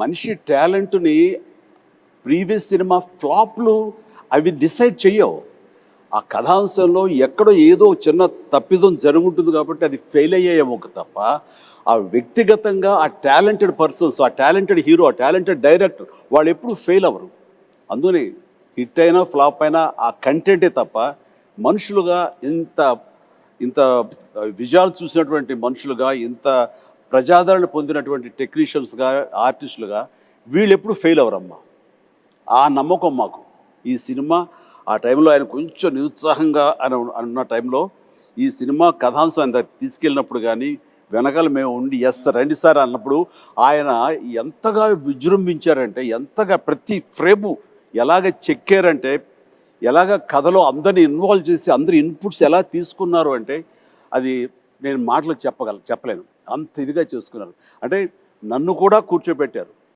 మనిషి టాలెంట్ని previous cinema ఫ్లాప్లు అవి డిసైడ్ చెయ్యవు. ఆ కథాంశంలో ఎక్కడో ఏదో చిన్న తప్పిదం జరుగుంటుంది కాబట్టి అది ఫెయిల్ అయ్యేమో తప్ప ఆ వ్యక్తిగతంగా ఆ టాలెంటెడ్ పర్సన్స్, ఆ టాలెంటెడ్ హీరో, ఆ టాలెంటెడ్ డైరెక్టర్ వాళ్ళు ఎప్పుడూ ఫెయిల్ అవ్వరు. అందుకని హిట్ అయినా ఫ్లాప్ అయినా ఆ కంటెంటే తప్ప మనుషులుగా ఇంత ఇంత విజయాలు చూసినటువంటి మనుషులుగా, ఇంత ప్రజాదరణ పొందినటువంటి టెక్నీషియన్స్గా, ఆర్టిస్టులుగా వీళ్ళు ఎప్పుడు ఫెయిల్ అవ్వరమ్మా. ఆ నమ్మకం మాకు. ఈ సినిమా ఆ టైంలో ఆయన కొంచెం నిరుత్సాహంగా అన్న టైంలో ఈ సినిమా కథాంశం ఆయన తీసుకెళ్ళినప్పుడు కానీ వెనకాల మేము ఉండి ఎస్ రండి సార్ అన్నప్పుడు ఆయన ఎంతగా విజృంభించారంటే, ఎంతగా ప్రతి ఫ్రేము ఎలాగ చెక్కారంటే, ఎలాగ కథలో అందరిని ఇన్వాల్వ్ చేసి అందరి ఇన్పుట్స్ ఎలా తీసుకున్నారు అంటే అది నేను మాటలు చెప్పలేను. అంత ఇదిగా చేసుకున్నారు. అంటే నన్ను కూడా కూర్చోబెట్టారు.